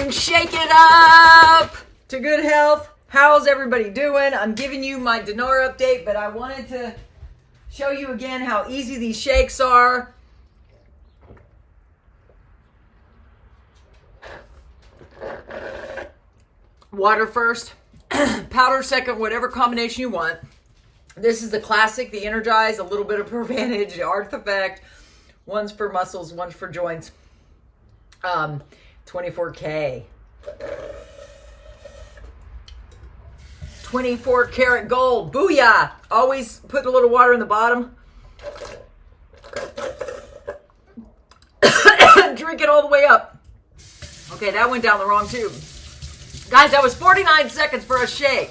and shake it up to good health. How's everybody doing? I'm giving you my Dinar update, but I wanted to show you again how easy these shakes are. Water first, powder second, whatever combination you want. This is the classic, the Energize, a little bit of Advantage, the Art Effect. One's for muscles, one's for joints. 24K. 24 karat gold. Booyah! Always put a little water in the bottom. Drink it all the way up. Okay, that went down the wrong tube. Guys, that was 49 seconds for a shake.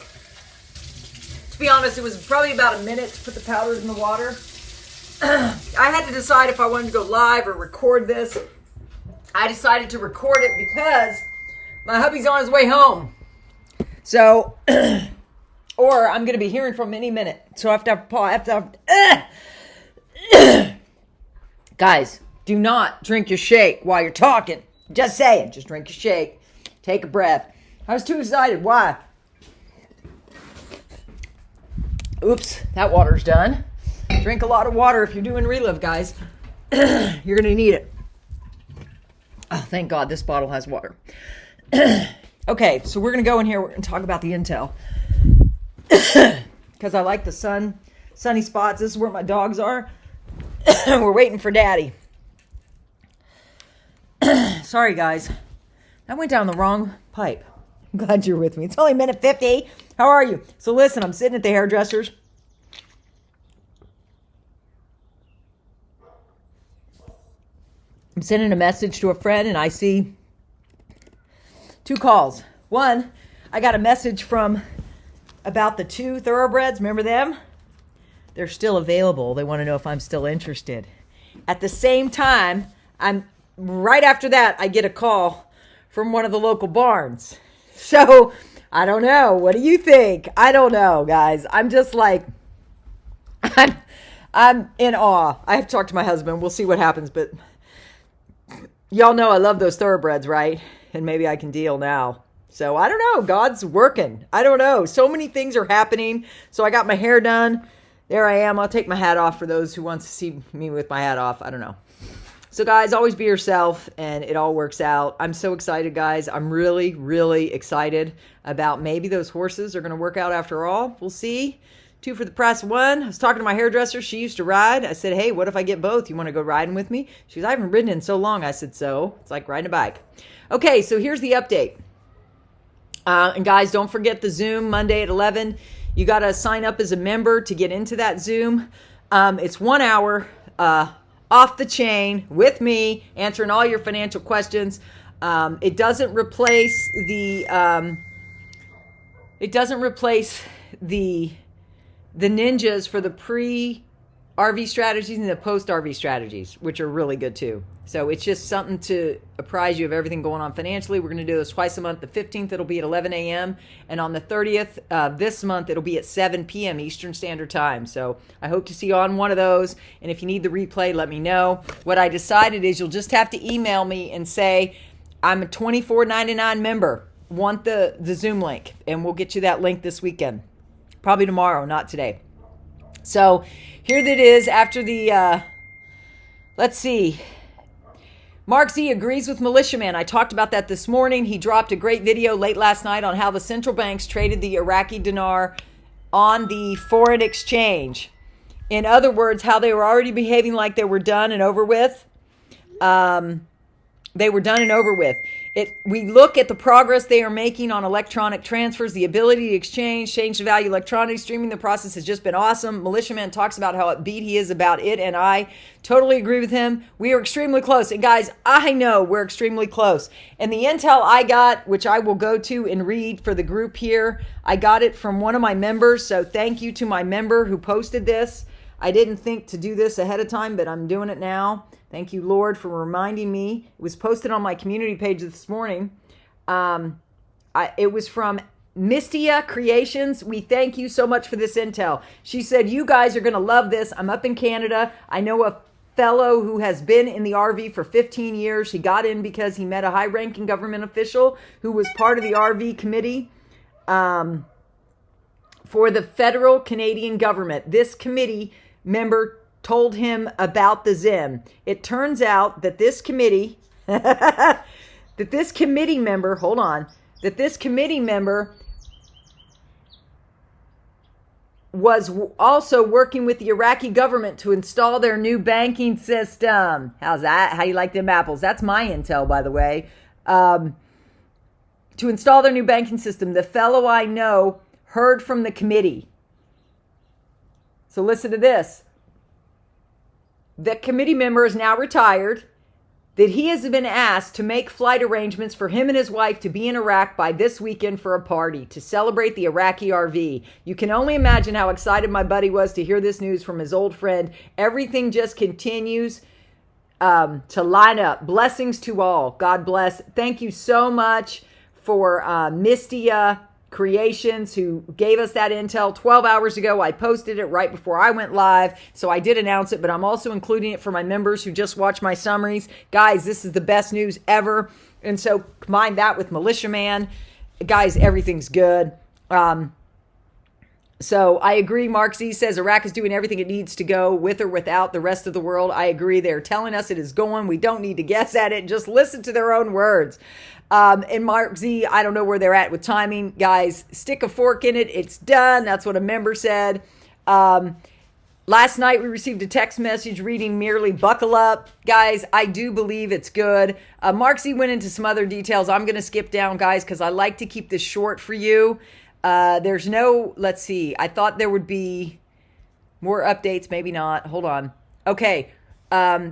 To be honest, it was probably about a minute to put the powders in the water. I had to decide if I wanted to go live or record this. I decided to record it because my hubby's on his way home. So, or I'm going to be hearing from him any minute. So I have to have Guys, do not drink your shake while you're talking. Just saying. Just drink your shake. Take a breath. I was too excited. Why? Oops, that water's done. Drink a lot of water if you're doing relive, guys. You're going to need it. Oh, thank God this bottle has water. Okay, so we're going to go in here and talk about the intel. Because I like the sunny spots. This is where my dogs are. We're waiting for Daddy. Sorry, guys. That went down the wrong pipe. I'm glad you're with me. It's only minute 50. How are you? So listen, I'm sitting at the hairdresser's. I'm sending a message to a friend and I see 2 calls. One, I got a message from about the 2 thoroughbreds. Remember them? They're still available. They want to know if I'm still interested. At the same time, right after that, I get a call from one of the local barns. So, I don't know. What do you think? I don't know, guys. I'm just like, I'm in awe. I have to talk to my husband. We'll see what happens, but y'all know I love those thoroughbreds, right? And maybe I can deal now. So, I don't know. God's working. I don't know. So many things are happening. So, I got my hair done. There I am. I'll take my hat off for those who want to see me with my hat off. I don't know. So, guys, always be yourself, and it all works out. I'm so excited, guys. I'm really, really excited about maybe those horses are going to work out after all. We'll see. 2 for the price of 1. I was talking to my hairdresser. She used to ride. I said, hey, what if I get both? You want to go riding with me? She goes, I haven't ridden in so long. I said, so. It's like riding a bike. Okay, so here's the update. And, guys, don't forget the Zoom Monday at 11. You got to sign up as a member to get into that Zoom. It's 1 hour off the chain with me, answering all your financial questions. It doesn't replace the ninjas for the pre-RV strategies and the post-RV strategies, which are really good too. So it's just something to apprise you of everything going on financially. We're going to do this twice a month. The 15th, it'll be at 11 a.m. And on the 30th, this month, it'll be at 7 p.m. Eastern Standard Time. So I hope to see you on one of those. And if you need the replay, let me know. What I decided is you'll just have to email me and say, I'm a $24.99 member. Want the Zoom link. And we'll get you that link this weekend. Probably tomorrow, not today. So here that is after the, let's see. Mark Z agrees with Militiaman. I talked about that this morning. He dropped a great video late last night on how the central banks traded the Iraqi dinar on the foreign exchange. In other words, how they were already behaving like they were done and over with. They were done and over with. We look at the progress they are making on electronic transfers, the ability to exchange, change the value electronically, streaming the process has just been awesome. Militiaman talks about how upbeat he is about it, and I totally agree with him. We are extremely close. And guys, I know we're extremely close. And the intel I got, which I will go to and read for the group here, I got it from one of my members. So thank you to my member who posted this. I didn't think to do this ahead of time, but I'm doing it now. Thank you, Lord, for reminding me. It was posted on my community page this morning. It was from Mistia Creations. We thank you so much for this intel. She said, you guys are going to love this. I'm up in Canada. I know fellow who has been in the RV for 15 years. He got in because he met a high-ranking government official who was part of the RV committee for the federal Canadian government. This committee member told him about the Zim. It turns out that this committee, that this committee member was also working with the Iraqi government to install their new banking system. How's that? How you like them apples? That's my intel, by the way. To install their new banking system. The fellow I know heard from the committee. So listen to this. The committee member is now retired. That he has been asked to make flight arrangements for him and his wife to be in Iraq by this weekend for a party to celebrate the Iraqi RV. You can only imagine how excited my buddy was to hear this news from his old friend. Everything just continues to line up. Blessings to all. God bless. Thank you so much for Mistia Creations, who gave us that intel 12 hours ago. I posted it right before I went live, so I did announce it, but I'm also including it for my members who just watch my summaries. Guys, this is the best news ever, and so combine that with Militiaman. Guys, everything's good. So I agree. Mark Z says Iraq is doing everything it needs to go, with or without the rest of the world. I agree. They're telling us it is going. We don't need to guess at it. Just listen to their own words. And Mark Z, I don't know where they're at with timing. Guys, stick a fork in it. It's done. That's what a member said. Last night we received a text message reading merely buckle up. Guys, I do believe it's good. Mark Z went into some other details. I'm going to skip down, guys, because I like to keep this short for you. There's no, let's see. I thought there would be more updates. Maybe not. Hold on. Okay.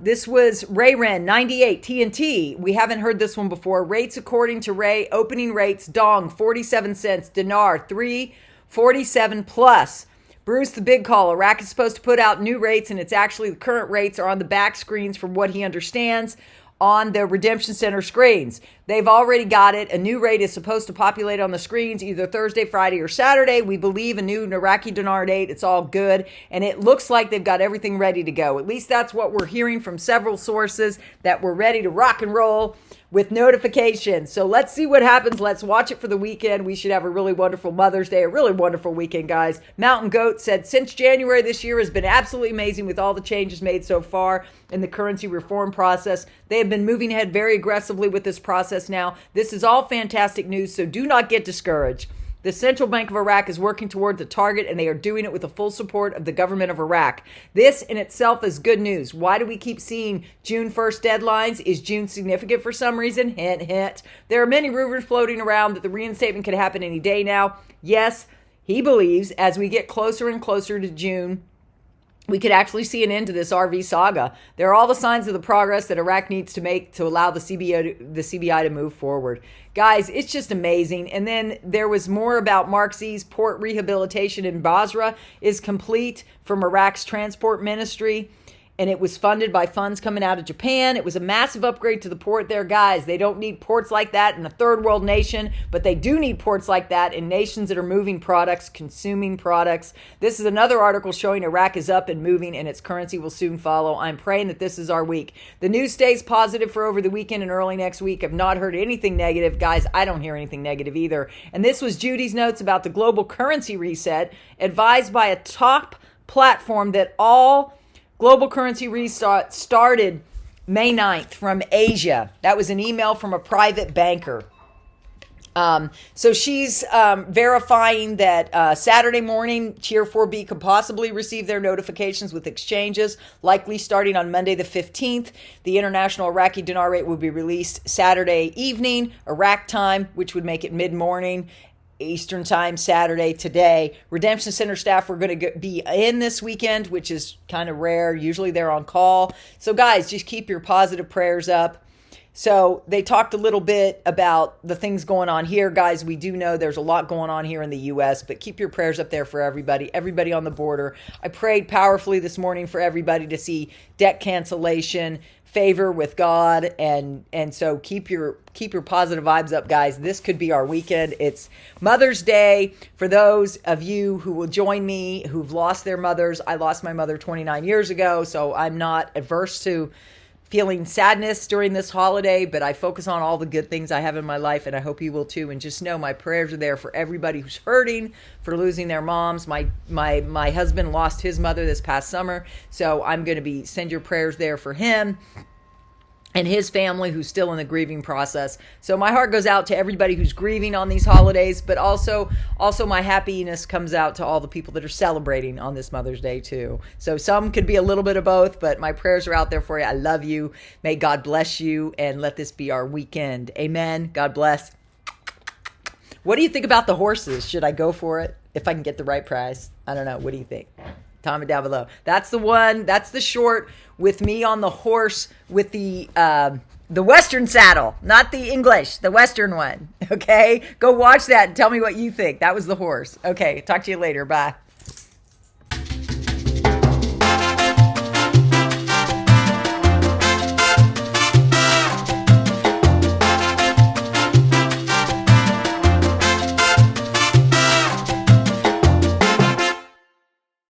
This was Ray Ren, 98, TNT. We haven't heard this one before. Rates according to Ray. Opening rates, Dong, 47 cents. Dinar, 347 plus. Bruce, the big call. Iraq is supposed to put out new rates, and it's actually the current rates are on the back screens from what he understands on the Redemption Center screens. They've already got it. A new rate is supposed to populate on the screens either Thursday, Friday, or Saturday. We believe a new Iraqi dinar date. It's all good. And it looks like they've got everything ready to go. At least that's what we're hearing from several sources, that we're ready to rock and roll with notifications. So let's see what happens. Let's watch it for the weekend. We should have a really wonderful Mother's Day, a really wonderful weekend, guys. Mountain Goat said, since January this year has been absolutely amazing with all the changes made so far in the currency reform process. They have been moving ahead very aggressively with this process now. This is all fantastic news, so do not get discouraged. The Central Bank of Iraq is working towards a target, and they are doing it with the full support of the government of Iraq. This in itself is good news. Why do we keep seeing June 1st deadlines? Is June significant for some reason? Hint, hint. There are many rumors floating around that the reinstatement could happen any day now. Yes, he believes as we get closer and closer to June, we could actually see an end to this RV saga. There are all the signs of the progress that Iraq needs to make to allow the CBI to move forward. Guys, it's just amazing. And then there was more about Mark Z's port rehabilitation in Basra is complete from Iraq's transport ministry. And it was funded by funds coming out of Japan. It was a massive upgrade to the port there, guys. They don't need ports like that in a third world nation, but they do need ports like that in nations that are moving products, consuming products. This is another article showing Iraq is up and moving, and its currency will soon follow. I'm praying that this is our week. The news stays positive for over the weekend and early next week. I've not heard anything negative. Guys, I don't hear anything negative either. And this was Judy's notes about the global currency reset, advised by a top platform that all global currency reset started May 9th from Asia. That was an email from a private banker. So she's verifying that Saturday morning, Tier 4B could possibly receive their notifications with exchanges, likely starting on Monday the 15th. The international Iraqi dinar rate will be released Saturday evening, Iraq time, which would make it mid-morning. Eastern time, Saturday, today. Redemption Center staff are going to be in this weekend, which is kind of rare. Usually they're on call. So guys, just keep your positive prayers up. So they talked a little bit about the things going on here. Guys, we do know there's a lot going on here in the U.S., but keep your prayers up there for everybody on the border. I prayed powerfully this morning for everybody to see debt cancellation, favor with God, and so keep your positive vibes up, guys. This could be our weekend. It's Mother's Day. For those of you who will join me who've lost their mothers, I lost my mother 29 years ago, so I'm not averse to feeling sadness during this holiday, but I focus on all the good things I have in my life, and I hope you will too. And just know my prayers are there for everybody who's hurting for losing their moms. My husband lost his mother this past summer, so I'm going to send your prayers there for him and his family who's still in the grieving process. So my heart goes out to everybody who's grieving on these holidays, but also my happiness comes out to all the people that are celebrating on this Mother's Day too. So some could be a little bit of both, but my prayers are out there for you. I love you. May God bless you, and let this be our weekend. Amen. God bless. What do you think about the horses? Should I go for it if I can get the right price? I don't know. What do you think? Comment down below. That's the one. That's the short with me on the horse with the Western saddle, not the English, the Western one. Okay, go watch that and tell me what you think. That was the horse. Okay, talk to you later. Bye.